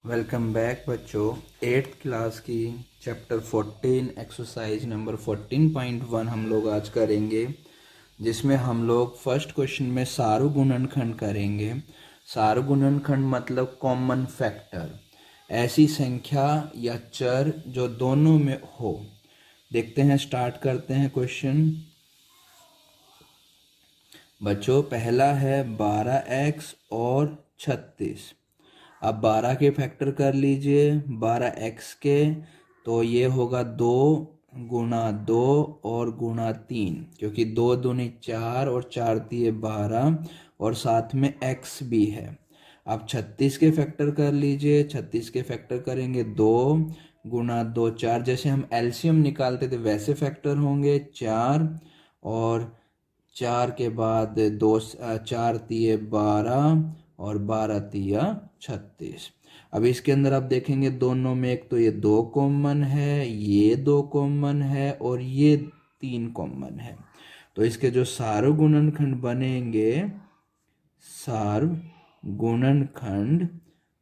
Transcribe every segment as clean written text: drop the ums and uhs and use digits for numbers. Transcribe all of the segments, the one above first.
Welcome back बच्चों। 8th class की chapter 14 exercise number 14.1 हम लोग आज करेंगे, जिसमें हम लोग फर्स्ट क्वेश्चन में सार्वगुणनखंड करेंगे। सार्वगुणनखंड मतलब कॉमन फैक्टर, ऐसी संख्या या चर जो दोनों में हो। देखते हैं, स्टार्ट करते हैं क्वेश्चन। बच्चों पहला है 12x और 36। अब 12 के फैक्टर कर लीजिए 12x के, तो ये होगा 2 गुणा 2 और गुणा 3, क्योंकि 2 दूनी 4 और 4 दिए 12 और साथ में x भी है। अब 36 के फैक्टर कर लीजिए। 36 के फैक्टर करेंगे 2 गुणा 2 4, जैसे हम एलसीएम निकालते थे वैसे फैक्टर होंगे 4 और 4 के बाद 2 4 तिये 12 और 12 तिया 36। अब इसके अंदर आप देखेंगे दोनों में एक तो ये 2 कॉमन है, ये 2 कॉमन है और ये 3 कॉमन है। तो इसके जो सार्वगुणनखंड बनेंगे, सार्वगुणनखंड,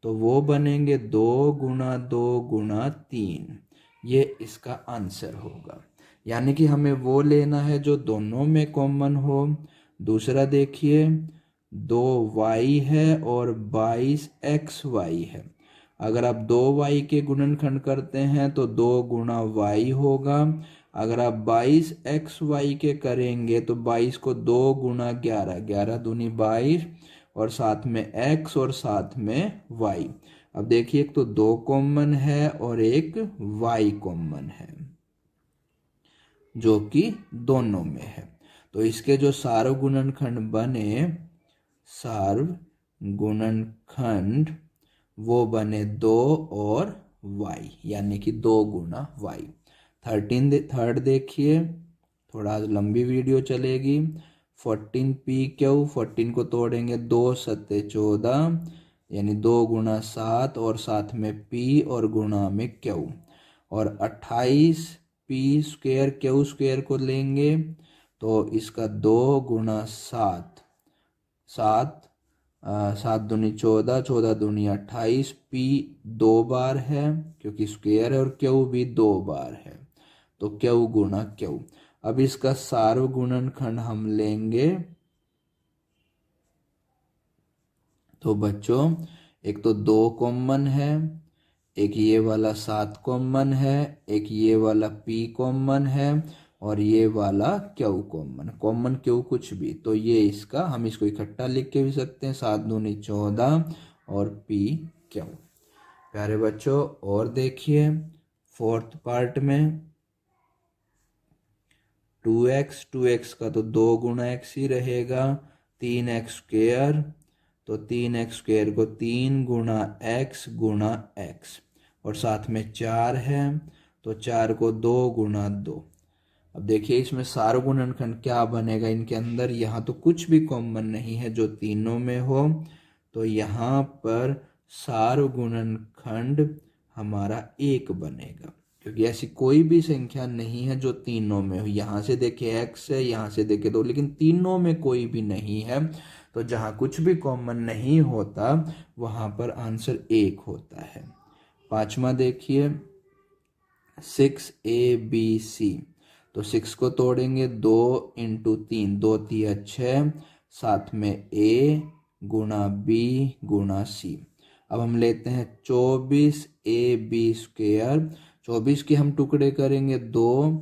तो वो बनेंगे 2 गुणा 2 गुणा 3। ये इसका आंसर होगा, यानी कि हमें वो लेना है जो दोनों में कॉमन हो। दूसरा देखिए 2y है और 22xy है। अगर आप 2y के गुणनखंड करते हैं तो 2 गुणा y होगा। अगर आप 22xy के करेंगे तो 22 को 2 गुणा 11, 11 दूनी 22 और साथ में x और साथ में y। अब देखिए एक तो 2 कॉमन है और एक y कॉमन है जो कि दोनों में है। तो इसके जो सार्वगुणनखंड बने, सार्वगुणनखंड, वो बने 2 और y, यानी कि 2 गुणा y। थर्ड देखिए, थोड़ा लंबी वीडियो चलेगी। 14p, 14 को तोड़ेंगे 2 सत्ते 14, यानी 2 गुणा 7 और साथ में p और गुणा में q, और 28p स्क्वेयर q स्क्वेयर को लेंगे तो इसका 2 गुणा 7, 7 दूनी 14, 14 दूनी 28, p 2 बार है क्योंकि स्क्वेयर है और q भी 2 बार है, तो q गुणा q। अब इसका सार्वगुणनखंड हम लेंगे, तो बच्चों एक तो 2 कॉमन है, एक ये वाला 7 कॉमन है, एक ये वाला p कॉमन है और ये वाला q कॉमन। कॉमन q कुछ भी, तो ये इसका, हम इसको इकट्ठा लिख के भी सकते हैं, 7 दूनी 14 और p q। प्यारे बच्चों और देखिए फोर्थ पार्ट में 2x का तो 2 गुणा x ही रहेगा, 3x स्क्वेयर, तो 3x स्क्वेयर को 3 गुणा x गुणा x और साथ में 4 है तो 4 को 2 गुणा 2। अब देखिए इसमें सार्वगुणनखंड क्या बनेगा इनके अंदर। यहाँ तो कुछ भी कॉमन नहीं है जो तीनों में हो, तो यहाँ पर सार्वगुणनखंड हमारा 1 बनेगा, क्योंकि ऐसी कोई भी संख्या नहीं है जो तीनों में हो। यहाँ से देखिए x है, यहाँ से देखिए 2, लेकिन तीनों में कोई भी नहीं है। तो जहाँ कुछ भी कॉमन नहीं होता वहाँ पर आंसर 1 होता है। पांचवा देखिए 6abc, तो 6 को तोड़ेंगे 2 इंटू 3, 2 तिया 6, साथ में a गुणा b गुणा c। अब हम लेते हैं 24ab स्क्वेयर। 24 के हम टुकड़े करेंगे 2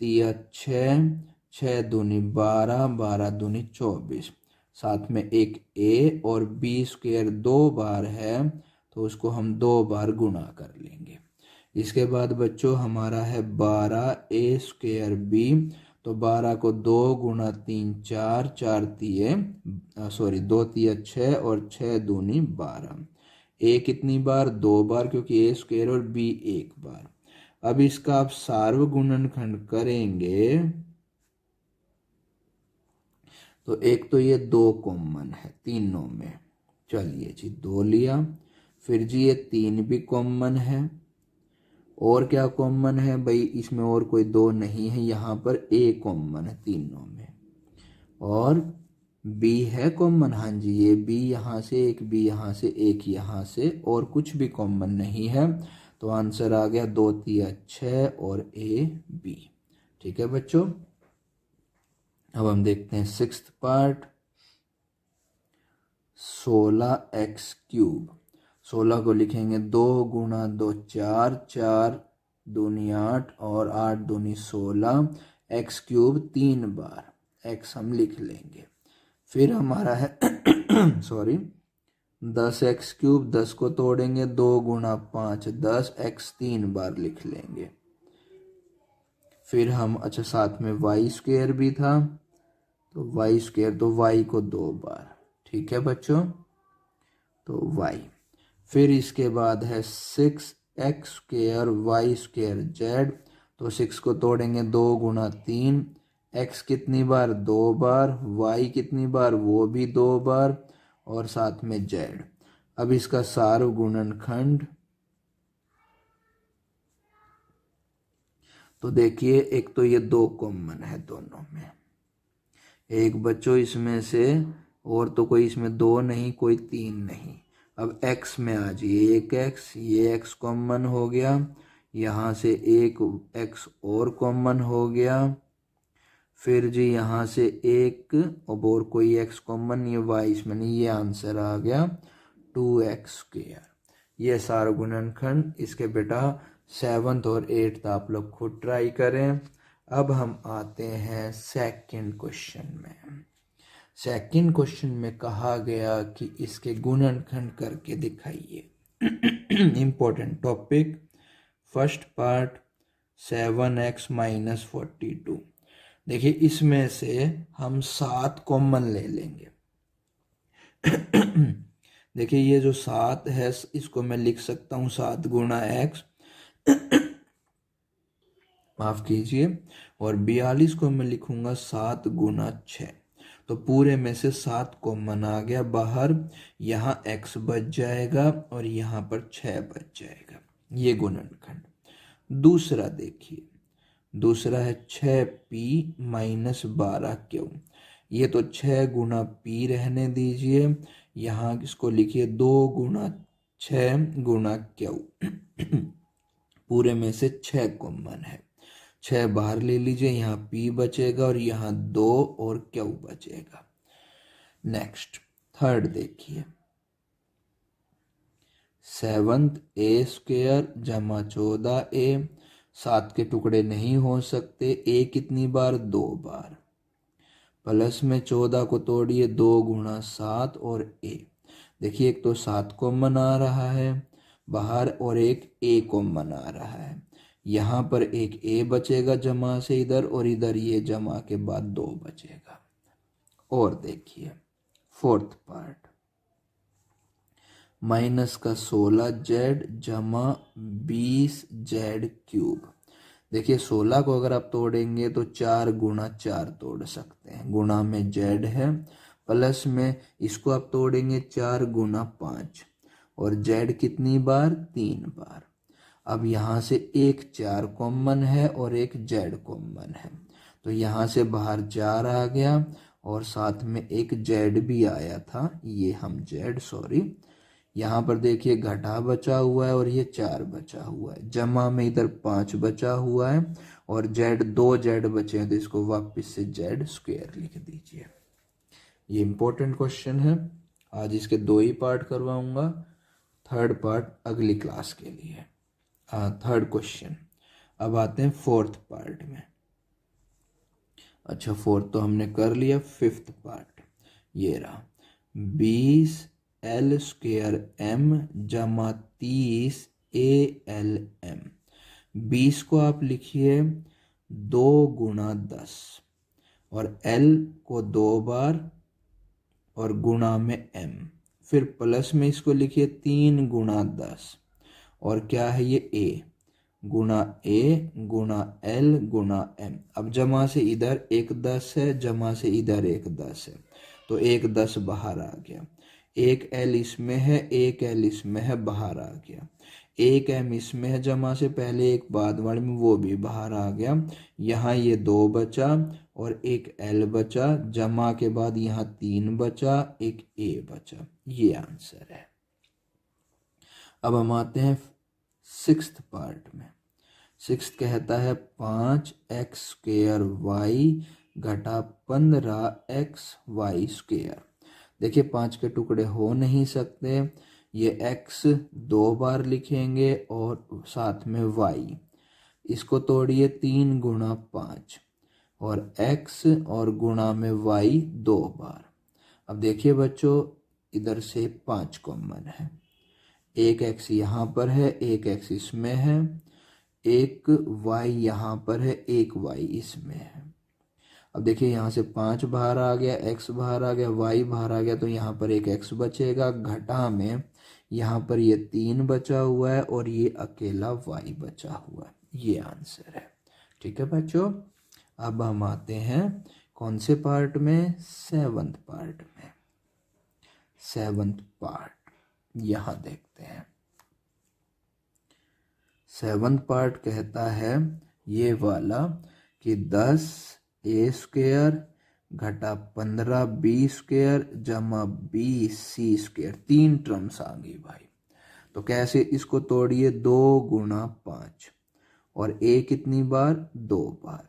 तिया 6, 6 दूनी 12, 12 दूनी 24, साथ में एक a और b स्क्वेयर 2 बार है तो उसको हम 2 बार गुणा कर लेंगे। इसके बाद बच्चों हमारा है 12a स्क्वेयर b, तो 12 को 2 गुणा 3 4, 4 तिये 2 तिया 6 और 6 दूनी 12। a कितनी बार? 2 बार, क्योंकि a स्क्वेयर और b 1 बार। अब इसका आप सार्वगुणनखंड करेंगे तो एक तो ये 2 कॉमन है तीनों में, चलिए जी 2 लिया। फिर जी ये 3 भी कॉमन है, और क्या कॉमन है भाई, इसमें और कोई 2 नहीं है, यहाँ पर a कॉमन है तीनों में, और बी है कॉमन, हाँ जी, ये बी यहाँ से, एक बी यहाँ से, एक यहाँ से, और कुछ भी कॉमन नहीं है। तो आंसर आ गया 2 तिया 6 और ए बी। ठीक है बच्चों, अब हम देखते हैं सिक्स्थ पार्ट। 16x³ 16 को लिखेंगे 2 गुणा 2 4, 4 दूनी 8 और 8 दूनी 16, x³ 3 बार, x हम लिख लेंगे। फिर हमारा है सॉरी 10x³ 10 को तोड़ेंगे 2 गुणा 5 10, x 3 बार लिख लेंगे। फिर हम अच्छा साथ में y² भी था, तो y² तो y को 2 बार। ठीक है बच्चों, तो y। फिर इसके बाद है 6x² y² z, तो 6 को तोड़ेंगे 2 गुणा 3, x कितनी बार 2 बार, y कितनी बार वो भी 2 बार, और साथ में z। अब इसका सार्वगुणनखंड, तो देखिए एक तो ये 2 कॉमन है दोनों में, एक बच्चों इसमें से, और तो कोई इसमें 2 नहीं, कोई 3 नहीं। अब x में आ जाइए, एक x, ये x कॉमन हो गया, यहाँ से एक x और कॉमन हो गया, फिर जी यहाँ से एक और कोई x कॉमन, ये y इसमें नहीं, ये आंसर आ गया 2x²। ये सारा गुणनखंड इसके बेटा 7th और 8th आप लोग खुद ट्राई करें। अब हम आते हैं सेकंड क्वेश्चन में। सेकंड क्वेश्चन में कहा गया कि इसके गुणनखंड करके दिखाइए। Important topic, first part 7x - 42। देखिए इसमें से हम 7 कॉमन ले लेंगे। देखिए ये जो 7 है इसको मैं लिख सकता हूँ 7 गुणा x, माफ कीजिए, और 42 को मैं लिखूंगा 7 गुणा 6। तो पूरे में से 7 कॉमन आ गया बाहर, यहाँ x बच जाएगा और यहाँ पर 6 बच जाएगा। ये गुणनखंड। दूसरा देखिए, दूसरा है 6p - 12q। ये तो 6 गुणा p रहने दीजिए, यहाँ इसको लिखिए 2 गुणा 6 गुणा q। पूरे में से 6 कॉमन है, 6 बाहर ले लीजिए, यहाँ p बचेगा और यहाँ 2 और q बचेगा। नेक्स्ट थर्ड देखिए, 7th a² जमा 14a। 7 के टुकड़े नहीं हो सकते, a कितनी बार 2 बार, प्लस में 14 को तोड़िए 2 गुणा 7 और a। देखिए एक तो 7 कॉमन आ रहा है बाहर और एक a कॉमन आ रहा है, यहाँ पर एक a बचेगा जमा से इधर, और इधर ये जमा के बाद 2 बचेगा। और देखिए फोर्थ पार्ट, माइनस का 16z जमा 20z³। देखिए 16 को अगर आप तोड़ेंगे तो 4 गुणा 4 तोड़ सकते हैं, गुणा में z है, प्लस में इसको आप तोड़ेंगे 4 गुणा 5, और z कितनी बार 3 बार। अब यहाँ से एक 4 कॉमन है और एक z कॉमन है, तो यहाँ से बाहर 4 आ गया और साथ में एक z भी आया था, ये हम z सॉरी, यहाँ पर देखिए घटा बचा हुआ है और ये 4 बचा हुआ है, जमा में इधर 5 बचा हुआ है और z 2 z बचे हैं, तो इसको वापस से z² लिख दीजिए। ये इंपॉर्टेंट क्वेश्चन है, आज इसके 2 ही पार्ट करवाऊंगा, थर्ड पार्ट अगली क्लास के लिए। Third question. अब आते हैं फोर्थ पार्ट में। अच्छा फोर्थ तो हमने कर लिया, फिफ्थ पार्ट ये रहा, 20l² m जमा 30 ALM। 20 को आप लिखिए 2 गुणा 10 और l को 2 बार और गुणा में m, फिर प्लस में इसको लिखिए 3 गुणा 10 और क्या है ये a गुणा a गुणा l गुणा m। अब जमा से इधर एक 10 है, जमा से इधर एक 10 है, तो एक 10 बाहर आ गया, एक एल इसमें है, एक एल इसमें है, बाहर आ गया। एक एम इसमें है जमा से पहले, एक बाद वाले में, वो भी बाहर आ गया। यहाँ ये 2 बचा और एक एल बचा, जमा के बाद यहाँ 3 बचा, एक ए बचा। ये आंसर है। अब हम आते हैं 6th पार्ट में। 6th कहता है 5x² y घटा 15xy²। देखिए 5 के टुकड़े हो नहीं सकते, ये x 2 बार लिखेंगे और साथ में y। इसको तोड़िए 3 गुणा 5 और x और गुणा में y 2 बार। अब देखिए बच्चों, इधर से 5 कॉमन है, एक x यहाँ पर है, एक x इसमें है, एक y यहाँ पर है, एक y इसमें है। अब देखिए यहाँ से 5 बाहर आ गया, x बाहर आ गया, y बाहर आ गया, तो यहाँ पर एक x बचेगा, घटा में यहाँ पर ये 3 बचा हुआ है और ये अकेला y बचा हुआ है। ये आंसर है। ठीक है बच्चों, अब हम आते हैं कौन से पार्ट में? 7th पार्ट में। 7th पार्ट यहाँ देखते हैं। 7th पार्ट कहता है ये वाला कि 10a² घटा 15b² जमा 20c²। 3 टर्म्स आ गई भाई। तो कैसे? इसको तोड़िए 2 गुणा 5 और a कितनी बार? 2 बार।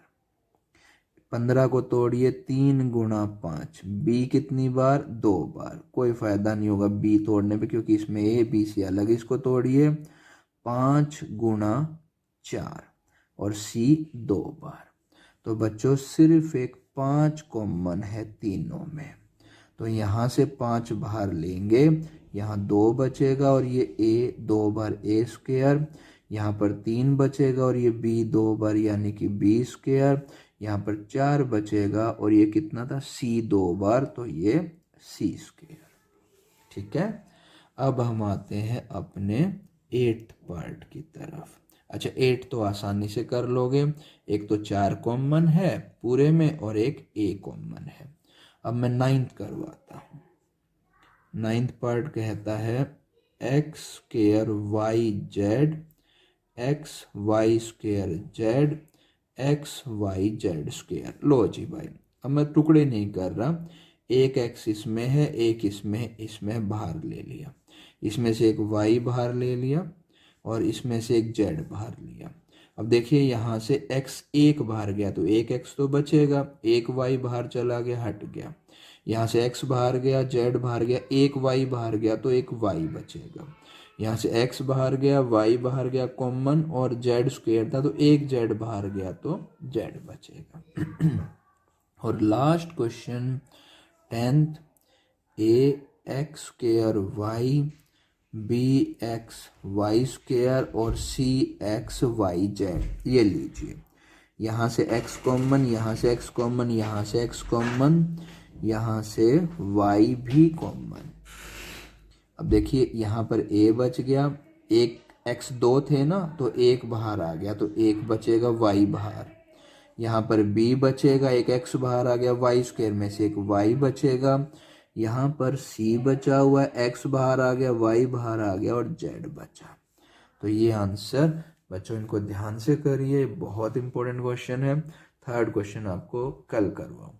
15 को तोड़िए 3 गुणा 5, b कितनी बार? 2 बार। कोई फायदा नहीं होगा b तोड़ने पे, क्योंकि इसमें a b से अलग। इसको तोड़िए 5 गुणा 4 और c 2 बार। तो बच्चों सिर्फ एक 5 कॉमन है तीनों में, तो यहाँ से 5 बाहर लेंगे, यहाँ 2 बचेगा और ये a 2 बार a², यहाँ पर 3 बचेगा और ये b 2 बार यानी कि b², यहाँ पर 4 बचेगा और ये कितना था? c 2 बार, तो ये c²। ठीक है, अब हम आते हैं अपने 8th पार्ट की तरफ। अच्छा 8 तो आसानी से कर लोगे, एक तो 4 कॉमन है पूरे में और एक a कॉमन है। अब मैं 9th करवाता हूँ। 9th पार्ट कहता है x² yz xy² xyz²। लो जी भाई, अब मैं टुकड़े नहीं कर रहा, एक x इसमें है, एक इसमें बाहर ले लिया, इसमें से एक y बाहर ले लिया और इसमें से एक z बाहर लिया। अब देखिए यहाँ से x एक बाहर गया तो एक x तो बचेगा, एक y बाहर चला गया, हट गया। यहाँ से x बाहर गया, z बाहर गया, एक y बाहर गया तो एक y बचेगा। यहाँ से x बाहर गया, y बाहर गया कॉमन और z² था तो एक z बाहर गया तो z बचेगा। और last question 10th ax² y bxy² और cxyz। ये लीजिए, यहाँ से x कॉमन, यहाँ से x कॉमन, यहाँ से x कॉमन, यहाँ से y भी कॉमन। अब देखिए यहाँ पर a बच गया, एक x 2 थे ना तो एक बाहर आ गया तो एक बचेगा y बाहर। यहाँ पर b बचेगा, एक x बाहर आ गया, y² में से एक y बचेगा। यहाँ पर c बचा हुआ है, x बाहर आ गया, y बाहर आ गया और z बचा। तो ये आंसर बच्चों, इनको ध्यान से करिए, बहुत इंपॉर्टेंट क्वेश्चन है। 3rd क्वेश्चन आपको कल करवाऊँ।